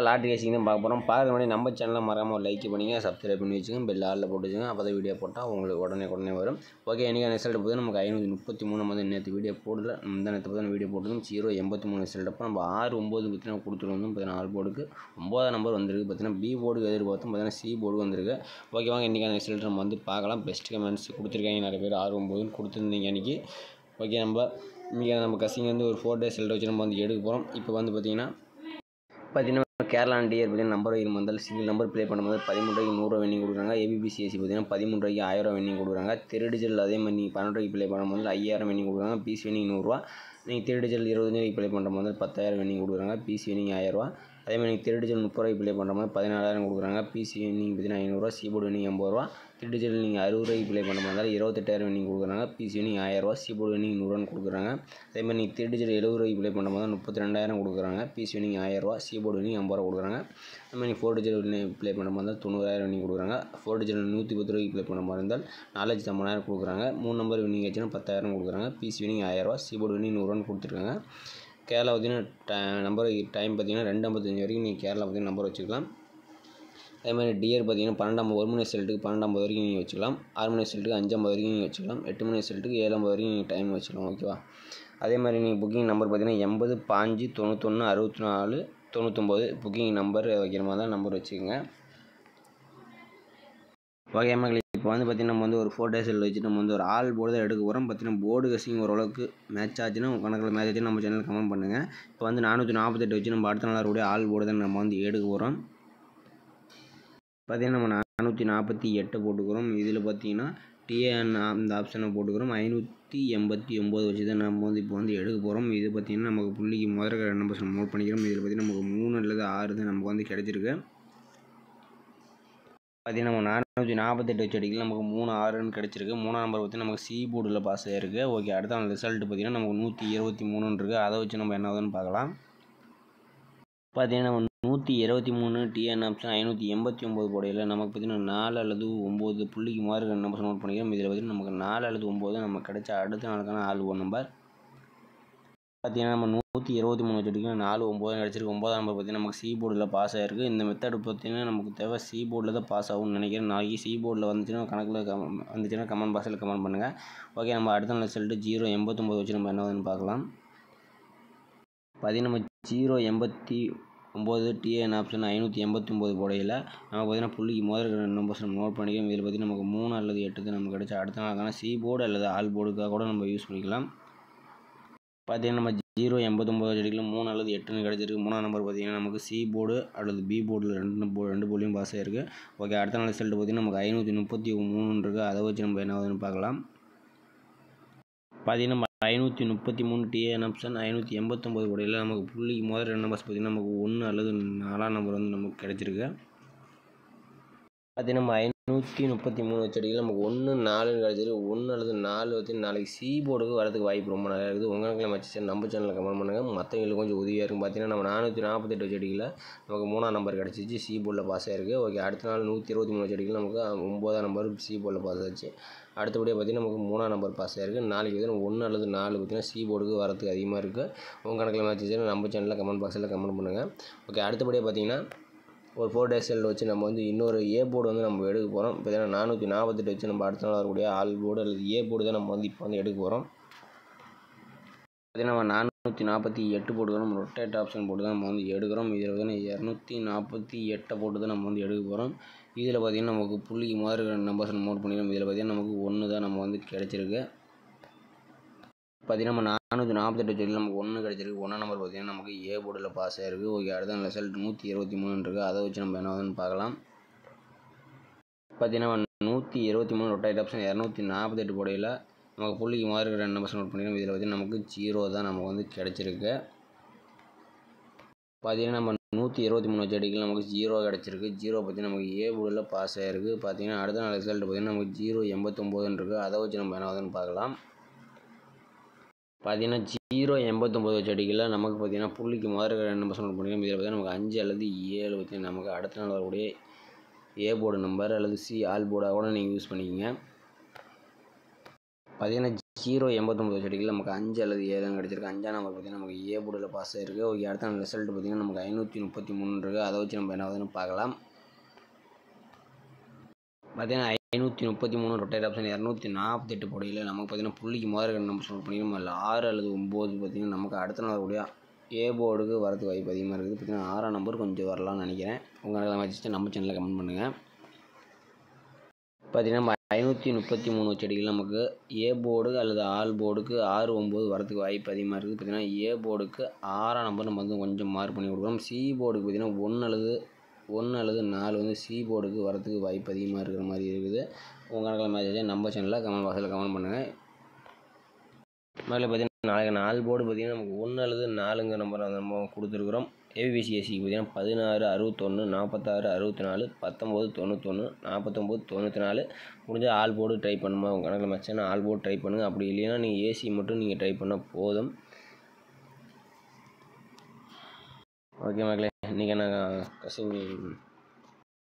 Lottery கேசிங் தான் பார்க்க போகிறோம். பார்க்குற முன்னாடி நம்ம சேனலை மறக்காமல் ஒரு லைக் பண்ணிங்க, சப்ஸ்கிரைப் பண்ணி வச்சுங்க, பெல் ஆளில் போட்டு வச்சுங்க. அப்போ தான் வீடியோ போட்டால் உங்களுக்கு உடனே வரும். ஓகே, இன்றைக்கி ரிசல்ட் போது நமக்கு 533 வந்து நேற்று வீடியோ போடல. இந்த நேற்று பார்த்தா வீடியோ போட்டதும் 083 ரிசல்ட். அப்போ நம்ம 6-9 பார்த்தீங்கன்னா கொடுத்துருந்தோம். பார்த்தீங்கன்னா 4 போர்டுக்கு 9ஆம் நம்பர் வந்திருக்கு. பார்த்தீங்கன்னா பி போர்டுக்கு எதிர்பார்த்தோம், பார்த்தீங்கன்னா சி போர்டு வந்திருக்கு. ஓகே, வாங்க இன்றைக்கான ரிசல்ட் நம்ம வந்து பார்க்கலாம். பெஸ்ட் கமெண்ட்ஸ் கொடுத்துருக்காங்க நிறைய பேர். 6-9 கொடுத்துருந்தீங்க அன்றைக்கி. ஓகே, நம்ம கசிங்க வந்து ஒரு 4 டேஸ் ரிசல்ட் வச்சு நம்ம வந்து எடுக்க போகிறோம். இப்போ வந்து பார்த்தீங்கன்னா கேரளா டியர் பார்த்தீங்கன்னா நம்பர் வைக்கும் வந்தால் சிங்கிள் நம்பர் ப்ளே பண்ணும்போது 13 ரூபாய்க்கு 100 வென்னிங் கொடுக்குறாங்க. ஏபிபிசிஎஸ்சி பார்த்தீங்கன்னா 13 ரூபாய்க்கு 1000 வென்னிங் கொடுக்குறாங்க. திருடிஜிட்டல் அதே மாதிரி 12 ரூபாய்க்கு ப்ளே பண்ணும்போது 5000 வென்னிங் கொடுக்குறாங்க. பிசி வென்னிங் 100 நீங்கள் திருடிஜிட்டல் 25 ரூபாய்க்கு ப்ளே பண்ணுற மாதிரி 10,000 வென்னிங் கொடுக்குறாங்க. பிசி வென்னிங் 1000. அதே மாதிரி நீங்கள் திருடிஜிட்டல் 30 ரூபாய்க்கு ப்ளே பண்ணுற மாதிரி 14,000 கொடுக்குறாங்க. பிசி வென்னிங் பார்த்தீங்கன்னா 500. சிபோர்டு வென்னிங் 80 திருடிஜிட்டல் நீங்கள் 60 ரூபாய்க்கு ப்ளே பண்ணுற மாதிரி 28,000 வென்னிங் கொடுக்குறாங்க. பிசி வென்னிங் 1000. சிபோர்டு வென்னிங் 100 கொடுக்குறாங்க. அதே மாதிரி நீங்கள் திருடிஜிட்டல் 70 ரூபாய்க்கு ப்ளே பண்ணுற மாதிரி 32,000 கொடுக்குறாங்க. பிசி வென்னிங் 1000. சிபோர்டு வென்னிங் 50 ரூபா கொடுக்குறாங்க. அதே மாதிரி 4 டிஜிட்டல் ப்ளே பண்ணுற மாதிரி இருந்தால் 90,000 வென்னிங் கொடுக்குறாங்க. 4 டிஜிட்டல் 110 ரூபாய்க்கு ப்ளே பண்ணுற மாதிரி இருந்தால் 4,50,000 கொடுக்குறாங்க. 3 நம்பர் வென்னிங் ஆச்சுன்னா 10,000 கொடுக்குறாங்க. பிசி வென்னிங் 1000. சிபோர்டு வென்னிங் 100 கொடுத்துருக்காங்க. கேரளா பார்த்தீங்கன்னா நம்பர் டைம் பார்த்தீங்கன்னா 2:55 வரைக்கும் நீங்கள் கேரளா பார்த்தீங்கன்னா நம்பர் வச்சுக்கலாம். அதே மாதிரி டியர் பார்த்தீங்கன்னா 12 1 மணி ரிசல்ட்டுக்கு 12:50 வரைக்கும் நீங்கள் வச்சுக்கலாம். 6 மணி ரிசல்ட்டுக்கு 5:50 வரைக்கும் நீங்கள் வச்சுக்கலாம். 8 மணி ரிசல்ட்டுக்கு 7:50 வரைக்கும் நீங்கள் டைம் வச்சுக்கலாம். ஓகேவா? அதே மாதிரி நீங்கள் புக்கிங் நம்பர் பார்த்தீங்கன்னா 80 5 91 64 99 புக்கிங் நம்பர் வைக்கிற மாதிரி தான் நம்பர் வச்சுக்கோங்க. ஓகே மக்கள், இப்போ வந்து பார்த்திங்கன்னா நம்ம வந்து ஒரு 4 டேஸ் வச்சு நம்ம வந்து ஒரு ஆல் போர்டு தான் எடுக்க போகிறோம். பார்த்தீங்கன்னா போர்டு கசிங் ஓரளவுக்கு மேட்ச் ஆச்சுன்னா உங்கள் கணக்கில் மேட்ச் ஆச்சுன்னா நம்ம சேனல் கமெண்ட் பண்ணுங்கள். இப்போ வந்து 448 வச்சு நம்ம அடுத்த நாள் கூடிய ஆல் போர்டு தான் நம்ம வந்து எடுக்க போகிறோம். பார்த்திங்கன்னா நம்ம 448 போட்டுக்கிறோம். இதில் பார்த்திங்கன்னா டிஎன் இந்த ஆப்ஷனை போட்டுக்கிறோம். 589 வச்சு தான் நம்ம வந்து இப்போ வந்து எடுக்க போகிறோம். இது பார்த்திங்கன்னா நமக்கு புள்ளிக்கு முதல்ல 2 நம்பர்ஸ் நோட் பண்ணிக்கிறோம். இதில் பார்த்திங்கன்னா நமக்கு 3 அல்லது 6 தான் நமக்கு வந்து கிடச்சிருக்கு. பார்த்திங்கன்னா நம்ம 448 வச்சு அடிக்கலாம். நமக்கு 3 6ன்னு கிடச்சிருக்கு. 3ஆம் நம்பர் பார்த்திங்கன்னா நமக்கு சி போர்டில் பாஸ் ஆகிருக்கு. ஓகே, அடுத்த ரிசல்ட் பார்த்திங்கன்னா நமக்கு 123 இருக்குது. அதை வச்சு நம்ம என்ன ஆகுதுன்னு பார்க்கலாம். பார்த்திங்கன்னா நம்ம 123 டிஎன் ஆப்ஷன் 589 போடையில் நமக்கு பார்த்திங்கன்னா 4 அல்லது 9 புள்ளிக்கு மாதிரி நம்பர் நோட் பண்ணிக்கிறோம். இதில் பார்த்திங்கன்னா நமக்கு 4 அல்லது 9 நமக்கு கிடைச்ச அடுத்த நாளுக்கான ஆல் ஓ நம்பர். பார்த்திங்கன்னா நம்ம 123 வச்சுட்டிங்கன்னா 4 9 கிடச்சிருக்கு. 9ஆம் நம்பர் பார்த்திங்கன்னா நமக்கு சி போர்டில் பாஸ் ஆகிருக்கு. இந்த மெத்தட் பார்த்திங்கன்னா நமக்கு தேவை சி போர்டில் தான் பாஸ் ஆகும்னு நினைக்கிறேன். நாளைக்கு சி போர்டில் வந்துச்சுன்னா கணக்கில் வந்துச்சுன்னா கமெண்ட் பாக்ஸில் கமெண்ட் பண்ணுங்கள். ஓகே, நம்ம அடுத்த நாள் ரிசல்ட்டு 089 வச்சு நம்ம என்ன வந்து பார்க்கலாம். பார்த்திங்கன்னா நம்ம 089 டிஎன் ஆப்ஷன் 589 போடையில் நம்ம பார்த்திங்கன்னா புள்ளிக்கு முதல்ல நம்பர்ஸ் நம்ம நோட் பண்ணிக்கிறோம். இதில் பார்த்திங்கன்னா நமக்கு 3 அல்லது 8 தான் நமக்கு கிடைச்சா அடுத்த நாளுக்கான சி போர்டு அல்லது ஆல் போர்டுக்காக கூட நம்ம யூஸ் பண்ணிக்கலாம். பார்த்திங்கன்னா நம்ம 089 வச்சுக்கலாம். 3 அல்லது 8ன்னு கிடச்சிருக்கு. 3ஆம் நம்பர் பார்த்திங்கன்னா நமக்கு சி போர்டு அல்லது பி போர்டில் ரெண்டு போர்ட்லையும் பாஸ் ஆகிருக்கு. ஓகே, அடுத்த நாள் ரிசல்ட் பார்த்திங்கன்னா நமக்கு 533 இருக்குது. அதை வச்சு நம்ம என்ன ஆகுதுன்னு பார்க்கலாம். பார்த்திங்கன்னா நம்ம 533 டிஎன் ஆப்ஷன் 589 போடையில் நமக்கு புள்ளிக்கு முதல் 2 நம்பர்ஸ் பார்த்திங்கன்னா நமக்கு 1 அல்லது 4ஆம் நம்பர் வந்து நமக்கு கிடச்சிருக்கு. பார்த்திங்கன்னா நம்ம 533 வச்சடிக்கல நமக்கு 1 4 கிடச்சிருக்கு. 1 அல்லது 4 வச்சு நாளைக்கு சி போர்டுக்கு வரதுக்கு வாய்ப்பு ரொம்ப நிறையா இருக்குது. உங்கள் கணக்கில் மேட்ச் நம்ம சேனலில் கமெண்ட் பண்ணுங்கள். மற்றவங்களுக்கு கொஞ்சம் உதவியாக இருக்கும். பார்த்திங்கன்னா நம்ம 448 வச்சடிக்கல நமக்கு 3ஆம் நம்பர் கிடச்சிச்சு. சி போர்டில் பாஸ் ஆகிருக்கு. ஓகே, அடுத்த நாள் 123 வச்சடிக்கல நமக்கு 9ஆம் நம்பர் சி போர்டில் பாஸ் ஆச்சு. அடுத்தபடியாக பார்த்திங்கன்னா நமக்கு 3ஆம் நம்பர் பாஸ் ஆகிருக்கு. நாளைக்கு பார்த்திங்கன்னா 1 அல்லது 4 பார்த்திங்கன்னா சி போர்டுக்கு வரதுக்கு அதிகமாக இருக்குது. உங்கள் கணக்கில் மேட்ச் நம்ம சேனலில் கமெண்ட் பாக்ஸில் கமெண்ட் பண்ணுங்கள். ஓகே, அடுத்தபடியாக பார்த்திங்கன்னா ஒரு 4 டேஸ் வச்சு நம்ம வந்து இன்னொரு ஏ போர்டு வந்து நம்ம எடுக்க போகிறோம். பார்த்தீங்கன்னா 448 வச்சு நம்ம அடுத்த நாள் வரக்கூடிய ஆல் போர்டு அல்லது ஏ போர்டு தான் நம்ம வந்து இப்போ வந்து எடுக்க போகிறோம். பார்த்திங்கன்னா நம்ம 448 போட்டு தான் நம்ம ரொட்டேட் ஆப்ஷன் போட்டு தான் நம்ம வந்து எடுக்கிறோம். இதில் பார்த்திங்கன்னா 248 போட்டு தான் நம்ம வந்து எடுக்க போகிறோம். இதில் பார்த்திங்கன்னா நமக்கு புள்ளிக்கு மாதிரி நம்பர்ஸ் நோட் பண்ணிக்கிறோம். இதில் பார்த்திங்கன்னா நமக்கு 1 தான் நம்ம வந்து கிடச்சிருக்கு. பார்த்திங்கன்னா நம்ம 448 வச்சு நமக்கு 1 கிடச்சிருக்கு. 1ஆம் நம்பர் பார்த்திங்கன்னா நமக்கு ஏ போர்டில் பாஸ் ஆகிருக்கு. ஓகே, அடுத்த ரிசல்ட் 123 இருக்குது. அதை வச்சு நம்ம என்ன ஆகுதுன்னு பார்க்கலாம். பார்த்திங்கன்னா 123 ரொட்டேட் ஆப்ஷன் 248 போடையில் நமக்கு புள்ளிக்கு மாதிரி 2 நம்பர்ஸ் நோட் பண்ணிக்கிறோம். இதில் பார்த்திங்கன்னா நமக்கு 0 தான் நமக்கு வந்து கிடச்சிருக்கு. பார்த்திங்கன்னா நம்ம 123 வச்சு அடிக்கல நமக்கு 0 கிடச்சிருக்கு. 0 பார்த்திங்கன்னா நமக்கு ஏ போர்டில் பாஸ் ஆகிருக்கு. பார்த்திங்கன்னா அடுத்த நாள் ரிசல்ட் பார்த்திங்கன்னா நமக்கு 089 இருக்குது. அதை வச்சு நம்ம என்ன ஆகுதுன்னு பார்க்கலாம். பார்த்திங்கன்னா 089 வச்சு அடிக்கல நமக்கு பார்த்திங்கன்னா புள்ளிக்கு மாதிரி 2 நம்பர்ஸ் நோட் பண்ணிக்கிறோம். இதில் பார்த்திங்கன்னா நமக்கு 5 அல்லது 7 பார்த்திங்கன்னா நமக்கு அடுத்த நாள் வரக்கூடிய ஏ போர்டு நம்பர் அல்லது சி ஆல் போர்டாக கூட நீங்கள் யூஸ் பண்ணிக்கோங்க. பார்த்திங்கன்னா ஹீரோ 89 செடிகள் நமக்கு 5 அல்லது 7 கிடச்சிருக்கு. 5ஆம் நம்பர் பார்த்திங்கன்னா நமக்கு ஏ போர்டில் பாஸ் ஆகிருக்கு. ஓகே, அடுத்த ரிசல்ட் பார்த்திங்கன்னா நமக்கு 533 இருக்குது. அதை வச்சு நம்ம என்ன ஆகுதுன்னு பார்க்கலாம். பார்த்திங்கன்னா 533 ரொட்டேட் ஆப்ஷன் 248 போடையில் நமக்கு பார்த்திங்கன்னா புள்ளிக்கு முதல்ல நம்ம சொல்ல பண்ணிக்கணும். அதில் 6 அல்லது 9 பார்த்திங்கன்னா நமக்கு அடுத்த நாள் கூடிய ஏ போர்டுக்கு வரதுக்கு வாய்ப்பு அதிகமாக இருக்குது. பார்த்திங்கன்னா 6ஆம் நம்பர் கொஞ்சம் வரலாம்னு நினைக்கிறேன். உங்கள் வச்சுட்டு நம்ம சேனலில் கமெண்ட் பண்ணுங்கள். பார்த்திங்கன்னா 533 செடிகள் நமக்கு ஏ போர்டு அல்லது ஆல் போர்டுக்கு 6, 9 வரதுக்கு வாய்ப்பு அதிகமாக இருக்குது. பார்த்திங்கன்னா ஏ போர்டுக்கு 6ஆம் நம்பர் நம்ம வந்து கொஞ்சம் மார்க் பண்ணி கொடுக்குறோம். சி போர்டுக்கு பார்த்திங்கன்னா 1 அல்லது 4 வந்து சி போர்டுக்கு வரதுக்கு வாய்ப்பு அதிகமாக இருக்கிற மாதிரி இருக்குது. உங்கள் கணக்கில் மேட்ச் நம்ம சேனலில் கமெண்ட் பாக்ஸில் கமெண்ட் பண்ணுங்கள். மேலே பார்த்திங்கன்னா நாளைக்கு 4 போர்டு பார்த்திங்கன்னா நமக்கு 1 அல்லது 4ங்கிற நம்பர் நம்ம கொடுத்துருக்குறோம். ஏபிசிஎஸ்சிக்கு பார்த்திங்கன்னா 16, 61, 46, 64, 19, 91, 49, 94 முடிஞ்சால் ஆல் போர்டு ட்ரை பண்ணுமா. உங்கள் கணக்கில் மேட்ச்னா ஆல் போர்டு ட்ரை பண்ணுங்கள். அப்படி இல்லைன்னா நீங்கள் ஏசி மட்டும் நீங்கள் ட்ரை பண்ணால் போதும். ஓகே மக்களே, இன்றைக்கி நாங்கள்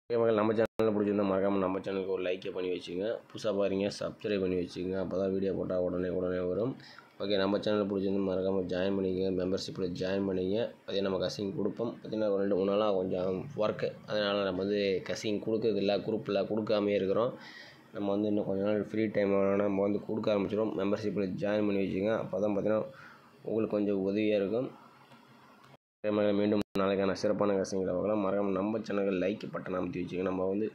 மக்கள் நம்ம சேனலில் பிடிச்சிருந்தா மறக்காமல் நம்ம சேனலுக்கு ஒரு லைக்கை பண்ணி வச்சுங்க. புதுசாக பாருங்க, சப்ஸ்கிரைப் பண்ணி வச்சுங்க. அப்போ தான் வீடியோ போட்டால் உடனே வரும். ஓகே, நம்ம சேனலில் பிடிச்சிருந்து மறக்காமல் ஜாயின் பண்ணிக்கங்க. மெம்பர்ஷிப்பில் ஜாயின் பண்ணிங்க. அதே நம்ம கசிங் கொடுப்போம். பார்த்திங்கன்னா 2-3 நாளாக கொஞ்சம் ஒர்க்கு, அதனால் நம்ம வந்து கசிங் கொடுக்கறதில்ல, குரூப்பில் கொடுக்காமே இருக்கிறோம். நம்ம வந்து இன்னும் கொஞ்ச நாள் ஃப்ரீ டைம் ஆனால் நம்ம வந்து கொடுக்க ஆரம்பிச்சிடும். மெம்பர்ஷிப்பில் ஜாயின் பண்ணி வச்சுங்க. அப்போ தான் பார்த்திங்கன்னா உங்களுக்கு கொஞ்சம் உதவியாக இருக்கும். மீண்டும் நாளைக்கான சிறப்பான கசிங்களை பார்க்கலாம். மறக்காமல் நம்ம சேனலுக்கு லைக் பட்டன் அமைத்து வச்சுங்க. நம்ம வந்து